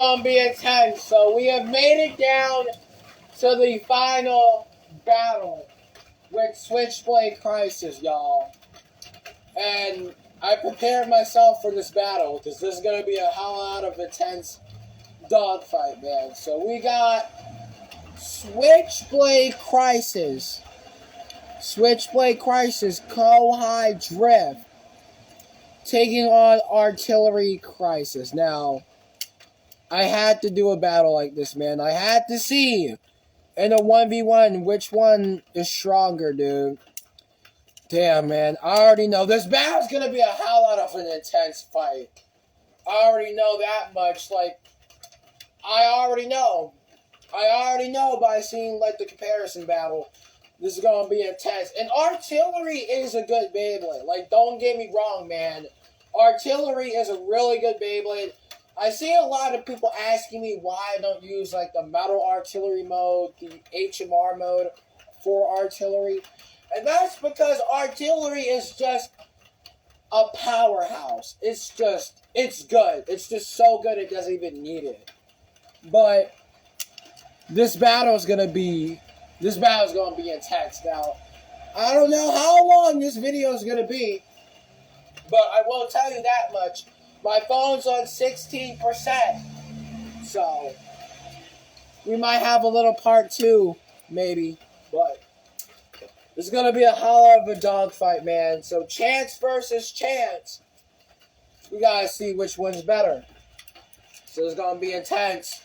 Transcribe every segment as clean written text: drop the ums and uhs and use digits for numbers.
Gonna be intense. So we have made it down to the final battle with Switchblade Crysxs, y'all. And I prepared myself for this battle because this is gonna be a hell out of intense dogfight, man. So we got Switchblade Crysxs. Switchblade Crysxs Co-High Drift taking on Artillery Crysxs. Now, I had to do a battle like this, man. I had to see in a 1v1 which one is stronger, dude. Damn, man. I already know. This battle's gonna be a hell out of an intense fight. I already know that much. Like, I already know. I already know by seeing, like, the comparison battle. This is gonna be intense. And Artillery is a good Beyblade. Like, don't get me wrong, man. Artillery is a really good Beyblade. I see a lot of people asking me why I don't use, like, the Metal Artillery mode, the HMR mode for Artillery. And that's because Artillery is just a powerhouse. It's good. It's just so good it doesn't even need it. But this battle is gonna be intense. Now, I don't know how long this video is gonna be, but I will tell you that much. My phone's on 16%, so we might have a little part 2, maybe, but this is going to be a hell of a dogfight, man. So chance versus chance. We got to see which one's better. So it's going to be intense.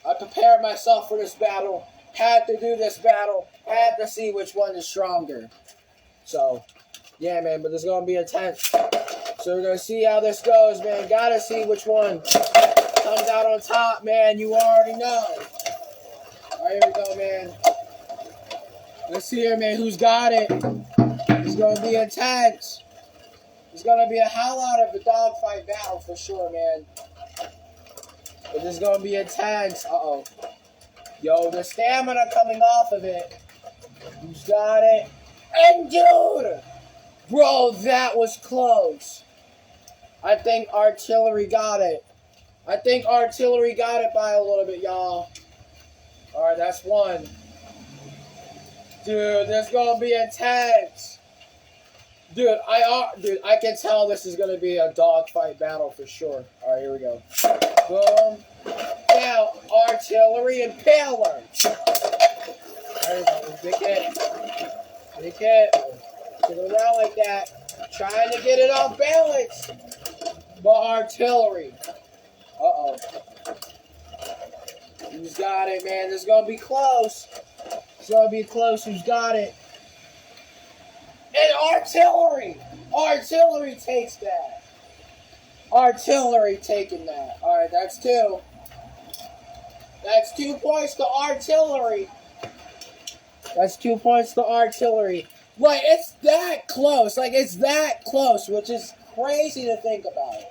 I prepared myself for this battle. Had to do this battle. Had to see which one is stronger. So, yeah, man, but this is going to be intense. So we're going to see how this goes, man. Got to see which one comes out on top, man. You already know. All right, here we go, man. Let's see here, man. Who's got it? It's going to be intense. It's going to be a hell out of a dogfight battle for sure, man. But this is going to be intense. Uh-oh. Yo, the stamina coming off of it. Who's got it? And dude! Bro, that was close. I think Artillery got it. I think Artillery got it by a little bit, y'all. Alright, that's one. Dude, this is gonna be intense. Dude, I can tell this is gonna be a dogfight battle for sure. Alright, here we go. Boom. Now, Artillery and Impaler. There you go. Big hit. Big hit. Get it around like that. Trying to get it off balance. But Artillery. Uh-oh. Who's got it, man? This is gonna be close. It's gonna be close. Who's got it? And Artillery! Artillery takes that. Artillery taking that. Alright, that's 2. That's 2 points to Artillery. That's 2 points to Artillery. Like, it's that close. Like, it's that close, which is crazy to think about.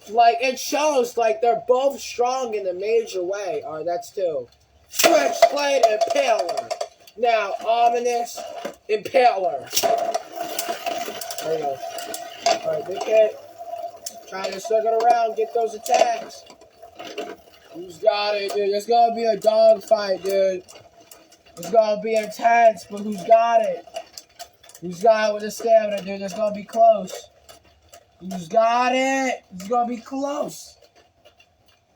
Like, it shows, like, they're both strong in a major way. Alright, that's 2. Switchblade, Impaler. Now, Ominous, Impaler. There you go. Alright, big hit. Trying to circle around, get those attacks. Who's got it, dude? It's gonna be a dogfight, dude. It's gonna be intense, but who's got it? Who's got it with the stamina, dude? It's gonna be close. Who's got it? It's gonna be close.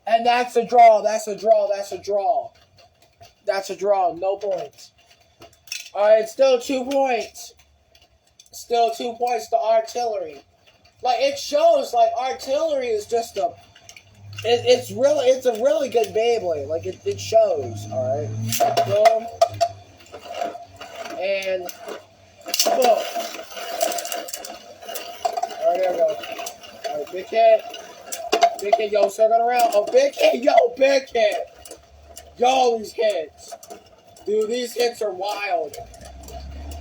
And that's a draw. That's a draw. That's a draw. That's a draw. No points. Alright, still 2 points. Still 2 points to Artillery. Like, it shows, like, Artillery is just a... It's a really good Beyblade. Like, it shows, alright? Boom. And... boom. Alright, there we go. Alright, big hit. Big hit, yo, circling around. Oh, big hit, yo, big hit. Yo, these hits. Dude, these hits are wild.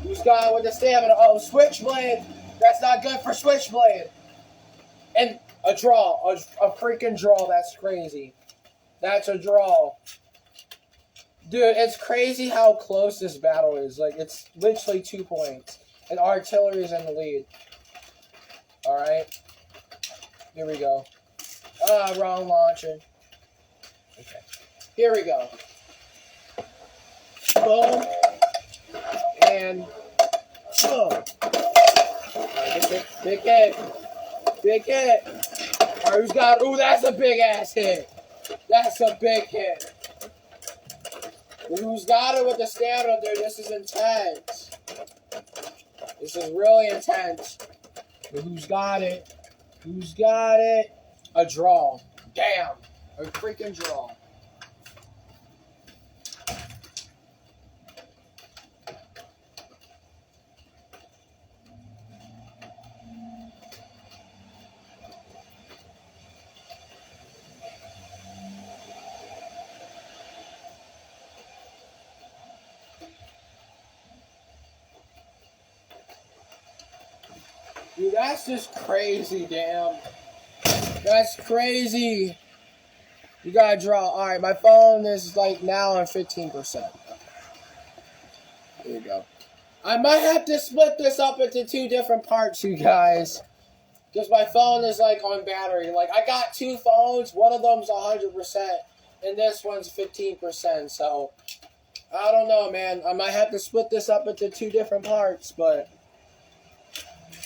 Who's got it with the stamina? Oh, Switchblade. That's not good for Switchblade. And a draw. A freaking draw. That's crazy. That's a draw. Dude, it's crazy how close this battle is. Like, it's literally 2 points. And Artillery is in the lead. Alright. Here we go. Wrong launcher. Okay. Here we go. Boom. And boom. Right, big hit. Big hit. Alright, who's got... Ooh, that's a big ass hit. That's a big hit. Who's got it with the stamina, dude? This is intense. This is really intense. But who's got it? Who's got it? A draw. Damn. A freaking draw. Dude, that's just crazy, damn. That's crazy. You gotta draw. Alright, my phone is like now on 15%. There you go. I might have to split this up into 2 different parts, you guys. Because my phone is like on battery. Like, I got 2 phones. One of them's 100%. And this one's 15%. So, I don't know, man. I might have to split this up into 2 different parts, but...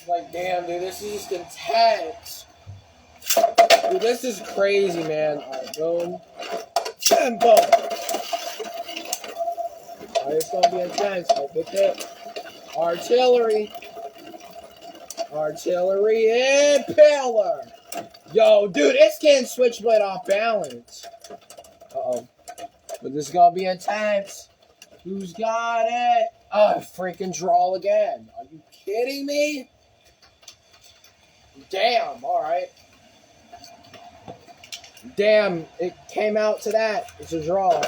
Like, damn, dude, this is just intense. Dude, this is crazy, man. Alright, boom. And boom. Alright, it's gonna be intense. Alright, big hit. Artillery. Artillery impaler. Yo, dude, it's getting Switchblade off balance. Uh-oh. But this is gonna be intense. Who's got it? Oh, freaking draw again. Are you kidding me? Damn, alright. Damn, it came out to that. It's a draw.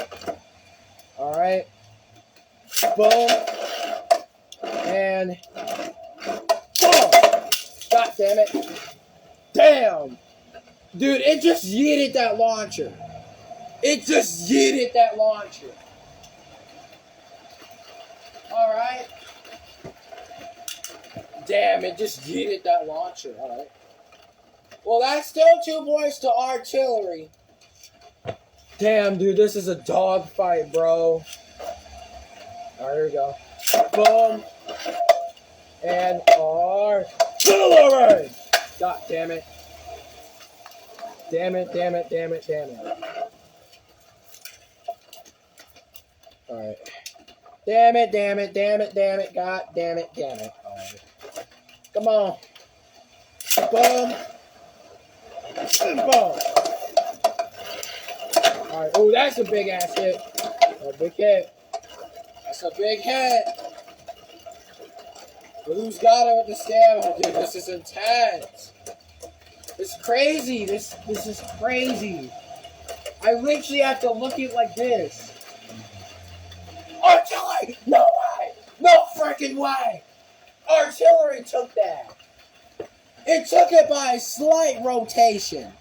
Alright. Boom. And boom. God damn it. Damn. Dude, it just yeeted that launcher. It just yeeted that launcher. Alright. Damn, it just yeeted that launcher. Alright. Well, that's still 2 points to artillery. Damn, dude, this is a dogfight, bro. Alright, here we go. Boom. And artillery! God damn it. Damn it, damn it, damn it, damn it. Alright. Damn it, damn it, damn it, damn it, god damn it, damn it. Alright. Come on. Boom. And boom. Alright, oh, that's a big ass hit. A big hit. That's a big hit. But who's got it with the stamina? Dude, this is intense. It's crazy. This is crazy. I literally have to look at it like this. Artillery! No way! No freaking way! Artillery took that. It took it by a slight rotation.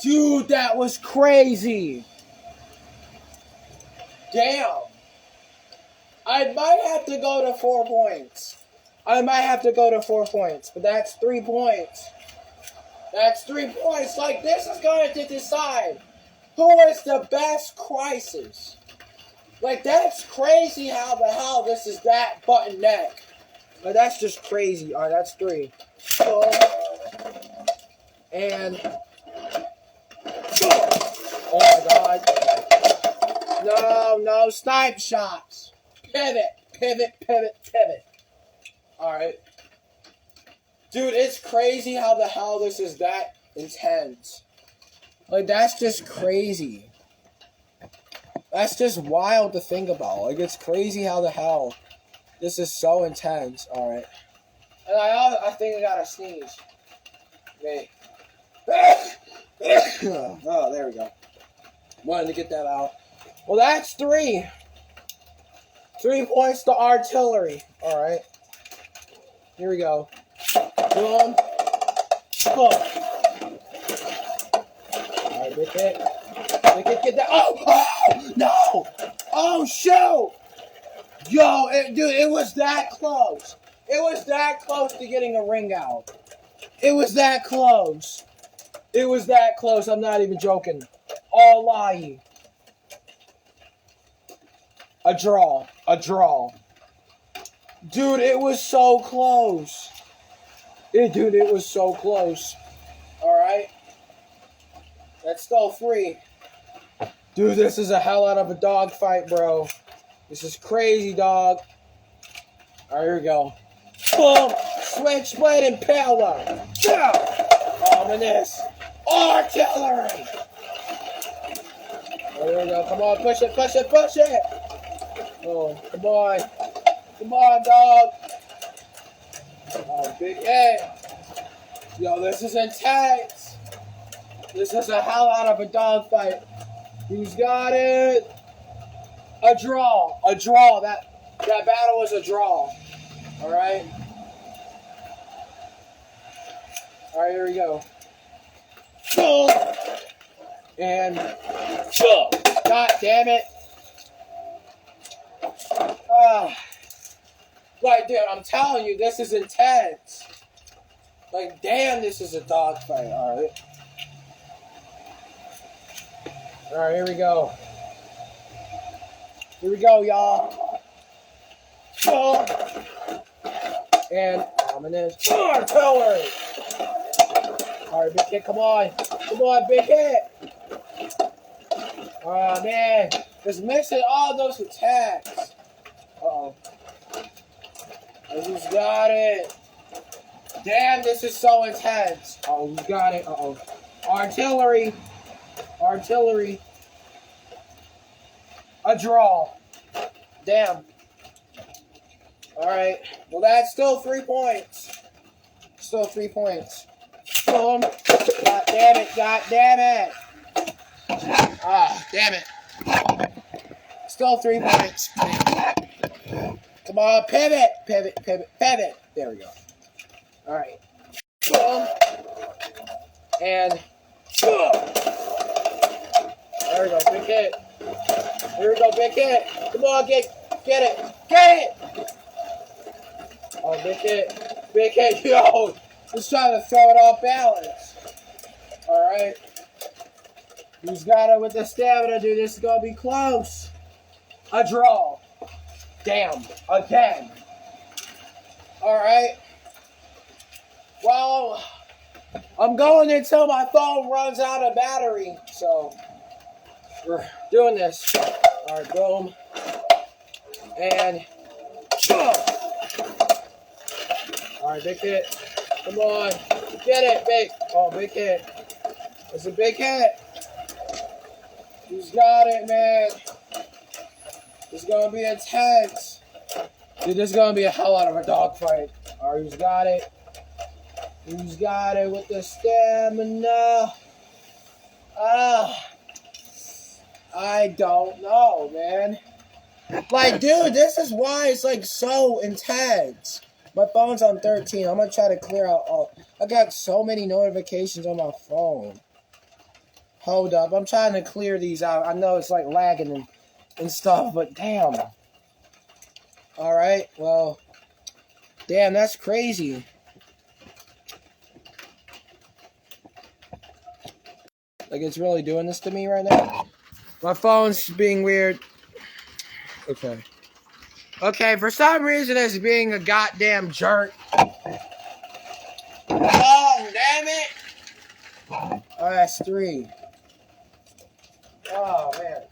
Dude, that was crazy. Damn. I might have to go to 4 points. I might have to go to 4 points, but that's 3 points. That's 3 points. Like, this is going to decide who is the best Crysxs. Like, that's crazy how the hell this is that button neck. But that's just crazy. Alright, that's 3. So, and oh my god. No, snipe shots. Pivot, pivot, pivot, pivot. Alright. Dude, it's crazy how the hell this is that intense. Like, that's just crazy. That's just wild to think about. Like, it's crazy how the hell this is so intense. Alright. And I think I gotta sneeze. Okay. Oh, there we go. Wanted to get that out. Well, that's 3. 3 points to artillery. Alright. Here we go. Boom. Boom. Alright, get that. Get that. Oh, no! Oh, shoot! Yo, dude, it was that close. It was that close to getting a ring out. It was that close. It was that close. I'm not even joking. All lying. A draw. A draw. Dude, it was so close. Dude, it was so close. Alright. That's still 3. Dude, this is a hell out of a dogfight, bro. This is crazy, dog. Alright, here we go. Boom! Switchblade Impaler. Yeah! Ominous. Artillery! Oh, here we go. Come on, push it, push it, push it! Oh, come on. Come on, dog. Oh, big hit. Yo, this is intense. This is a hell out of a dogfight. Who's got it? A draw. A draw. That battle was a draw. Alright? Alright, here we go. And God damn it. Like, dude, I'm telling you, this is intense. Like, damn, this is a dogfight. Alright. Alright, here we go. Here we go, y'all. And ominous artillery. Alright, big hit, come on. Come on, big hit. Oh, man. Just mixing all those attacks. Uh-oh. I just got it. Damn, this is so intense. Oh, we got it. Uh-oh. Artillery. Artillery. A draw. Damn. Alright. Well, that's still 3 points. Still 3 points. Boom. God damn it. God damn it. Ah, damn it. Still 3 points. Come on, pivot. Pivot, pivot, pivot. There we go. Alright. Boom. And boom. There we go, big hit. Here we go, big hit. Come on, get it. Get it! Oh, big hit. Big hit. Yo, just trying to throw it off balance. Alright. Who's got it with the stamina, dude? This is going to be close. A draw. Damn. Again. Alright. Well, I'm going until my phone runs out of battery. So, we're doing this. Alright, boom. And, boom. Alright, big hit. Come on. Get it, big. Oh, big hit. It's a big hit. Who's got it, man? This is going to be intense. Dude, this is going to be a hell out of a dogfight. Alright, who's got it? Who's got it with the stamina? I don't know, man. Like, dude, this is why it's, like, so intense. My phone's on 13. I'm going to try to clear out all. I got so many notifications on my phone. Hold up. I'm trying to clear these out. I know it's, like, lagging and stuff, but damn. Alright, well. Damn, that's crazy. Like, it's really doing this to me right now. My phone's being weird. Okay. Okay, for some reason it's being a goddamn jerk. Oh, damn it! Oh, that's 3. Oh, man.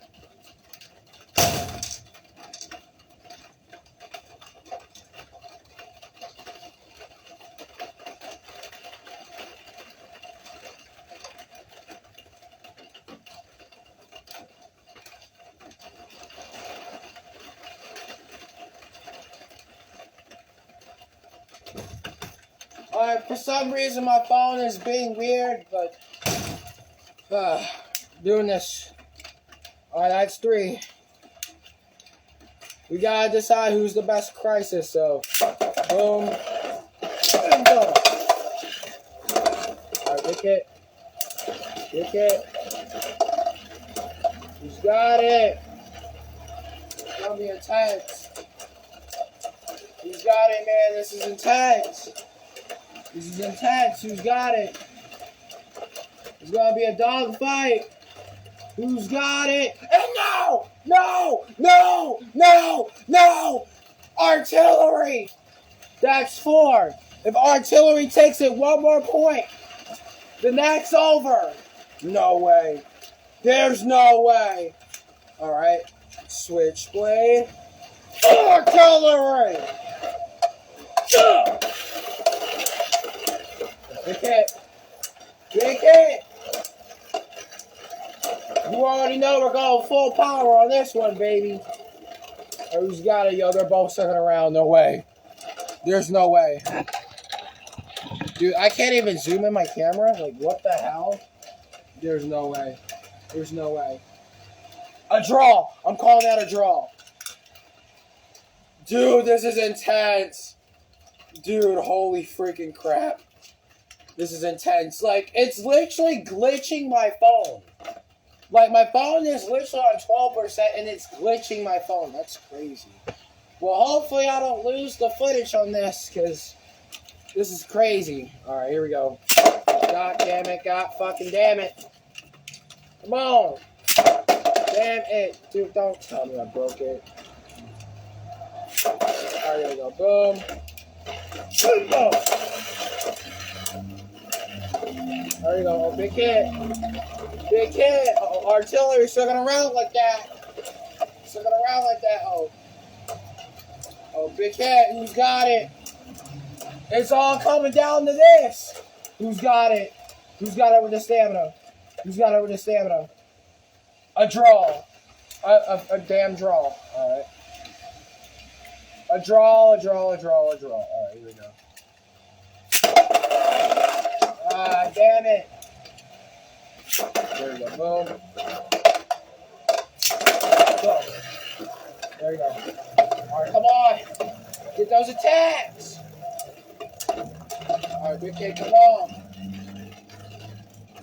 For some reason my phone is being weird, but doing this. Alright, that's 3. We gotta decide who's the best Crysxs, so boom. And boom. Alright, big hit. Big hit. Who's got it? It's gonna be intense. Who's got it, man? This is intense. This is intense. Who's got it? It's gonna be a dog fight. Who's got it? And no! No! No! No! No! Artillery! That's 4. If artillery takes it one more point, then that's over. No way. There's no way. Alright. Switchblade. Artillery! Big hit. Big hit. You already know we're going full power on this one, baby. Who's got it? Yo, they're both circling around. No way. There's no way. Dude, I can't even zoom in my camera. Like, what the hell? There's no way. There's no way. A draw. I'm calling that a draw. Dude, this is intense. Dude, holy freaking crap. This is intense. Like, it's literally glitching my phone. Like, my phone is literally on 12% and it's glitching my phone. That's crazy. Well, hopefully I don't lose the footage on this, because this is crazy. Alright, here we go. God damn it. God fucking damn it. Come on. Damn it. Dude, don't tell me I broke it. Alright, here we go. Boom. Boom. There you go. Oh, big hit. Big hit. Uh-oh, artillery circling around like that. Circling around like that. Oh. Oh, big hit. Who's got it? It's all coming down to this. Who's got it? Who's got it with the stamina? Who's got it with the stamina? A draw. A damn draw. Alright. A draw, a draw, a draw, a draw. Alright, here we go. Ah, damn it. There we go. Boom. Go. There you go. Alright, come on. Get those attacks. Alright, big kid, come on.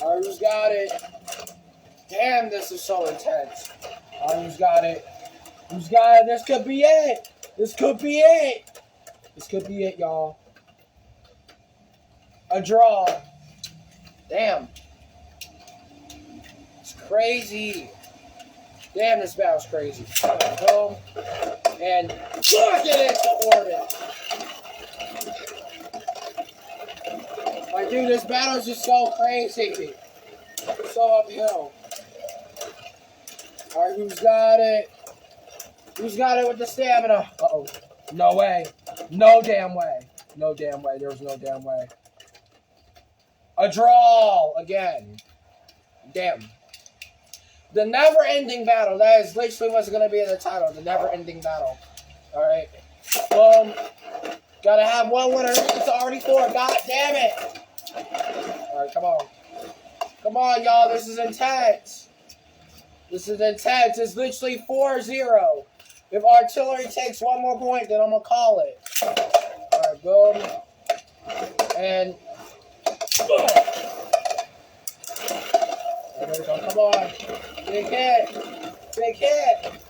Alright, who's got it? Damn, this is so intense. Alright, who's got it? Who's got it? This could be it. This could be it. This could be it, y'all. A draw. Damn. It's crazy. Damn, this battle's crazy. Boom. And look at it to orbit. Like, dude, this battle's just so crazy. So uphill. Alright, who's got it? Who's got it with the stamina? Uh-oh. No way. No damn way. No damn way. There's no damn way. A draw again. Damn. The never-ending battle. That is literally what's going to be in the title. The never-ending battle. Alright. Boom. Gotta have one winner. It's already 4. God damn it. Alright, come on. Come on, y'all. This is intense. This is intense. It's literally 4-0. If artillery takes one more point, then I'm going to call it. Alright, boom. And boom. There we go. Come on. Big hit. Big hit.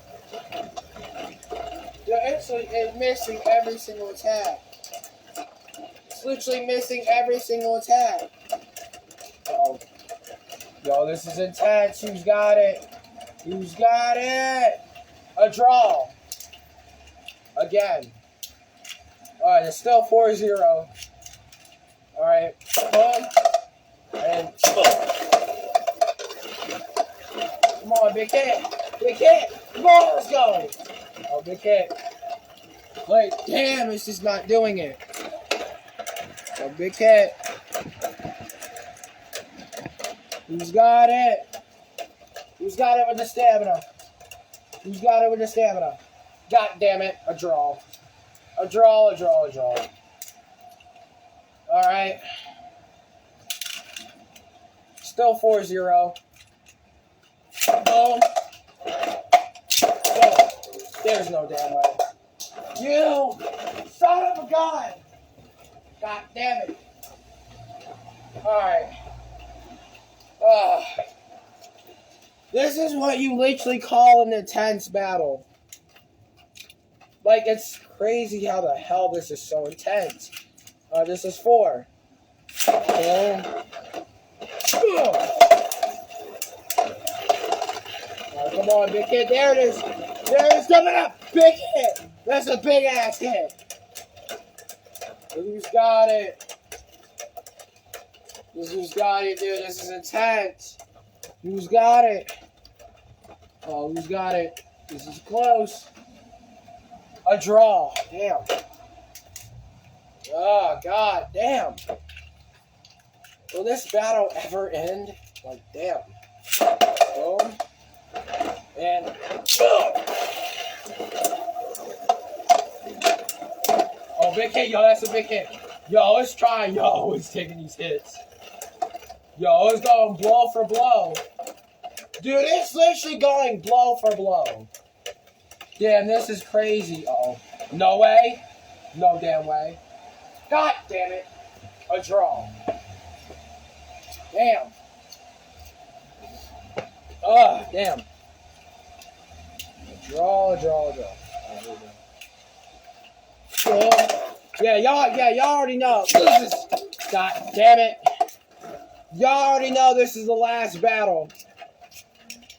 It's missing every single attack. It's literally missing every single attack. Uh-oh. Yo, this is intense. Who's got it? Who's got it? A draw. Again. Alright, it's still 4-0. Alright. Boom. And boom. Come on, big hit. Big hit. Come on, let's go. Oh, big hit. Like, damn, it's just not doing it. Oh, big hit. Who's got it? Who's got it with the stamina? Who's got it with the stamina? God damn it. A draw. A draw, a draw, a draw. Alright. Still 4-0. Boom. Boom. There's no damn way. You son of a gun! God damn it. Alright. This is what you literally call an intense battle. Like, it's crazy how the hell this is so intense. This is 4. Boom. Come on, big hit. There it is. There it is. Coming up. Big hit. That's a big ass hit. Who's got it? Who's got it, dude? This is intense. Who's got it? Oh, who's got it? This is close. A draw. Damn. Oh, god damn. Will this battle ever end? Like, damn. Boom. And boom. Oh, big hit. Yo, that's a big hit. Yo, it's trying. Yo, it's taking these hits. Yo, it's going blow for blow. Dude, it's literally going blow for blow. Damn, this is crazy. Uh-oh. No way. No damn way. God damn it. A draw. Damn. Ugh, damn. Draw. Y'all already know. Jesus. God damn it. Y'all already know this is the last battle.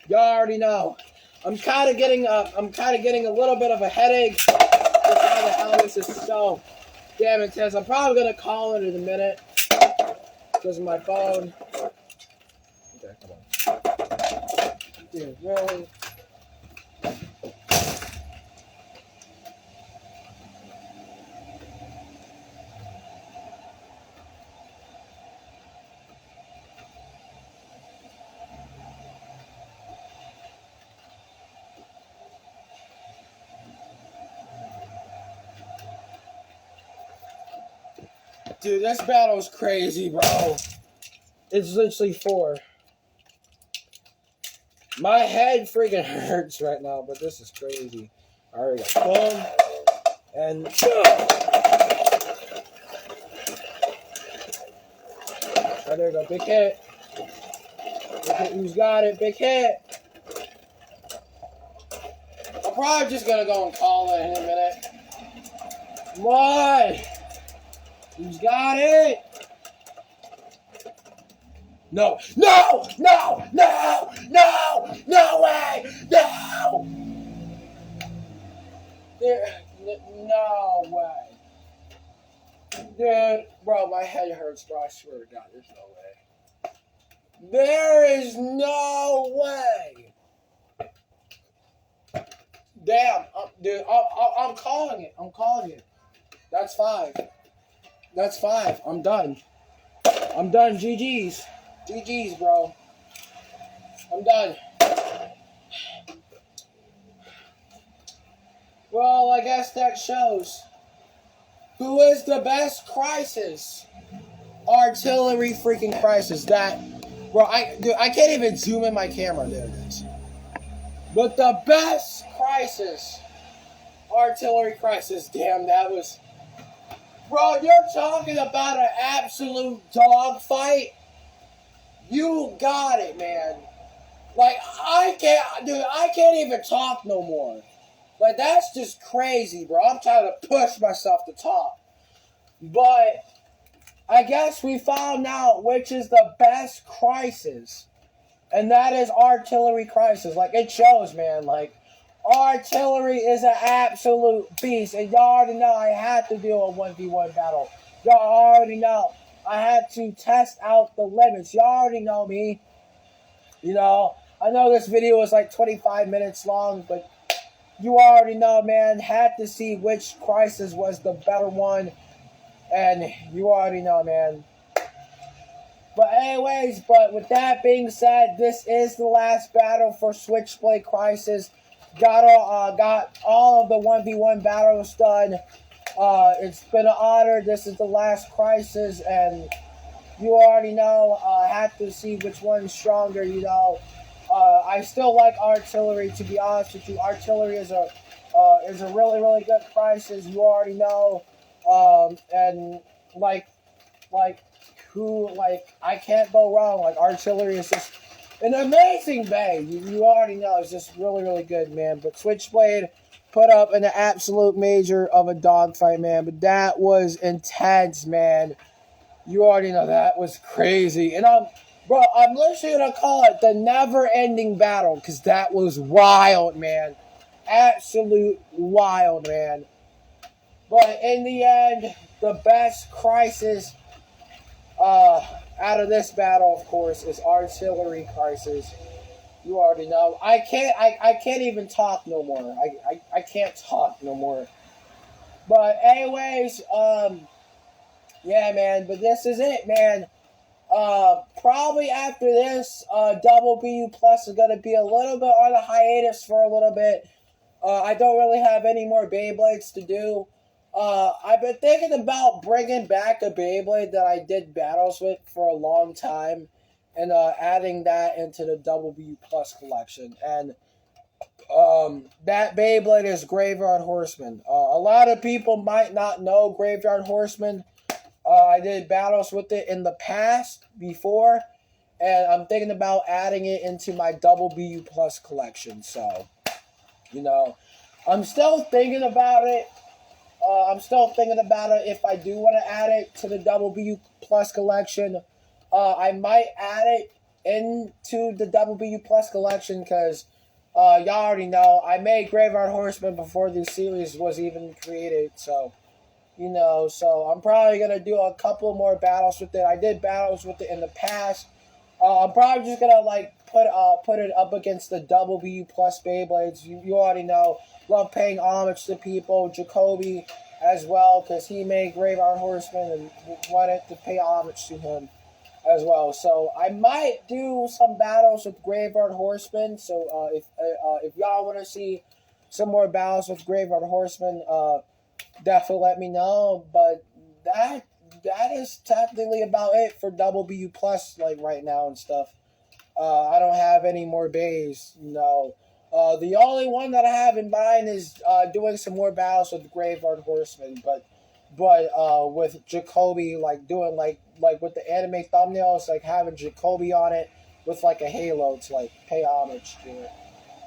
Y'all already know. I'm kind of getting a little bit of a headache. Just how the hell this is so damn intense. I'm probably gonna call it in a minute because of my phone. Okay, come on. Dude, really? Dude, this battle is crazy, bro. It's literally 4. My head freaking hurts right now, but this is crazy. Alright, we go. Boom. And boom. Oh, there we go. Big hit. Big hit. Who's got it? Big hit. I'm probably just gonna go and call it in a minute. Come on. Who's got it? No way! No! No way. Dude, bro, my head hurts, bro. I swear to God, there's no way. There is no way. Damn, dude, I'm calling it. I'm calling it. That's 5. That's 5. I'm done. I'm done. GG's. GG's, bro. I'm done. Well, I guess that shows. Who is the best Crysxs? Artillery freaking Crysxs. That, bro, I can't even zoom in my camera. There it is. But the best Crysxs. Artillery Crysxs. Damn, that was... Bro, you're talking about an absolute dogfight. You got it, man. Like, I can't even talk no more. Like, that's just crazy, bro. I'm trying to push myself to talk. But I guess we found out which is the best Crysxs. And that is Artillery Crysxs. Like, it shows, man. Like, Artillery is an absolute beast. And y'all already know I had to do a 1v1 battle. Y'all already know I had to test out the limits. Y'all already know me. You know, I know this video was like 25 minutes long, but you already know, man. Had to see which Crysxs was the better one. And you already know, man. But anyways, with that being said, this is the last battle for Switchblade Crysxs. Got all of the 1v1 battles done. It's been an honor. This is the last Crysxs, and you already know. Had to see which one's stronger. You know, I still like Artillery. To be honest with you, Artillery is a really good Crysxs. You already know. And I can't go wrong. Like, Artillery is just an amazing bang. You already know it's just really good, man. But Switchblade put up an absolute major of a dogfight, man. But that was intense, man. You already know that was crazy. And Bro, I'm literally gonna call it the never-ending battle, because that was wild, man. Absolute wild, man. But in the end, the best Crysxs out of this battle, of course, is Artillery Crysxs. You already know. I can't even talk no more. I can't talk no more. But anyways, yeah, man. But this is it, man. Probably after this, Double BU Plus is gonna be a little bit on a hiatus for a little bit. I don't really have any more Beyblades to do. I've been thinking about bringing back a Beyblade that I did battles with for a long time, and adding that into the Double BU Plus collection. And that Beyblade is Graveyard Horseman. A lot of people might not know Graveyard Horseman. I did battles with it in the past before, and I'm thinking about adding it into my Double BU Plus collection. So, you know, I'm still thinking about it. If I do want to add it to the Double BU Plus collection. I might add it into the Double BU Plus collection because y'all already know I made Graveyard Horseman before this series was even created. So, you know, so I'm probably going to do a couple more battles with it. I did battles with it in the past. I'm probably just going to, like, put it up against the Double BU Plus Beyblades. You already know. Love paying homage to people. Jacoby as well, because he made Graveyard Horseman and wanted to pay homage to him as well. So I might do some battles with Graveyard Horseman. So if y'all want to see some more battles with Graveyard Horseman, definitely let me know. But that is technically about it for Double BU Plus, like right now and stuff. I don't have any more bays, no. The only one that I have in mind is doing some more battles with Graveyard Horseman, but with Jacoby, like doing like with the anime thumbnails, like having Jacoby on it with like a halo to like pay homage to it.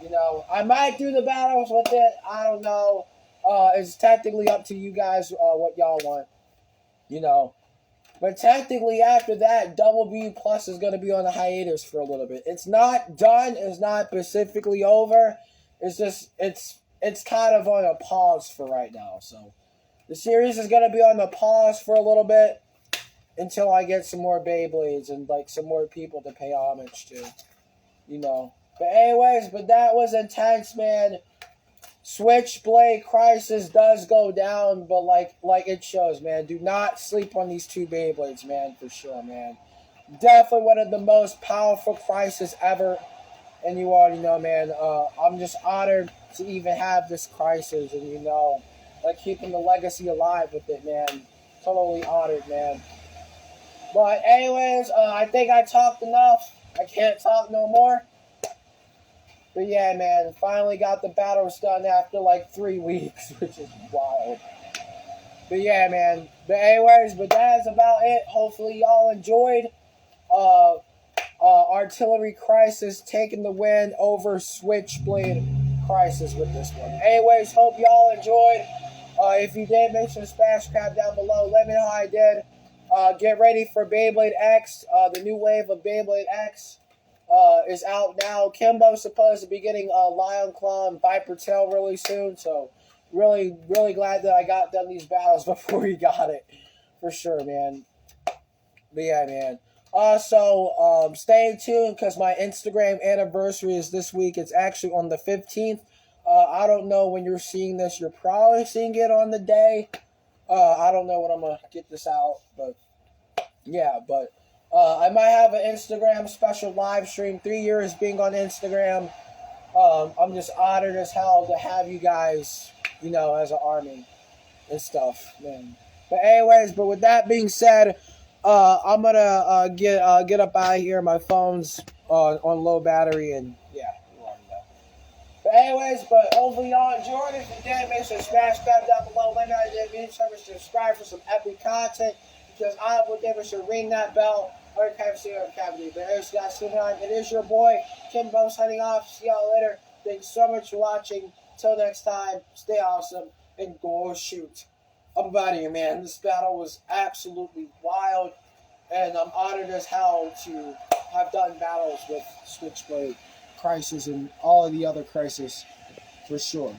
You know, I might do the battles with it. I don't know. It's technically up to you guys what y'all want. You know. But technically, after that, Double BU Plus is going to be on a hiatus for a little bit. It's not done. It's not specifically over. It's just, it's kind of on a pause for right now. So, the series is going to be on the pause for a little bit until I get some more Beyblades and, like, some more people to pay homage to. You know. But anyways, that was intense, man. Switchblade Crysxs does go down, but like it shows, man. Do not sleep on these two Beyblades, man, for sure, man. Definitely one of the most powerful Crysxs ever, and you already know, man. I'm just honored to even have this Crysxs, and you know, like keeping the legacy alive with it, man. Totally honored, man. But anyways, I think I talked enough. I can't talk no more. But yeah, man, finally got the battles done after like 3 weeks, which is wild. But yeah, man. But anyways, that's about it. Hopefully y'all enjoyed. Artillery Crysxs taking the win over Switchblade Crysxs with this one. Anyways, hope y'all enjoyed. If you did, make sure to smash crap down below. Let me know how I did. Get ready for Beyblade X. The new wave of Beyblade X. Is out now. Kimbo's supposed to be getting Lion Claw and Viper Tail really soon, so really, really glad that I got done these battles before he got it. For sure, man. But yeah, man. Also, stay tuned because my Instagram anniversary is this week. It's actually on the 15th. I don't know when you're seeing this. You're probably seeing it on the day. I don't know when I'm going to get this out, but yeah, but I might have an Instagram special live stream. 3 years being on Instagram. I'm just honored as hell to have you guys, you know, as an army and stuff, man. But anyways, with that being said, I'm gonna get up out of here. My phone's on low battery, and yeah, you already know. But anyways, hopefully y'all enjoyed it. If you did, make sure to smash that down below. Let me know if you did. Make sure to subscribe for some epic content. Because I will never should ring that bell or cavity. But anyways, guys, it is your boy Kimbo signing off. See y'all later. Thanks so much for watching. Till next time, stay awesome and go shoot. I'm out of here, man. This battle was absolutely wild, and I'm honored as hell to have done battles with Switchblade, Crysxs, and all of the other Crysxs for sure.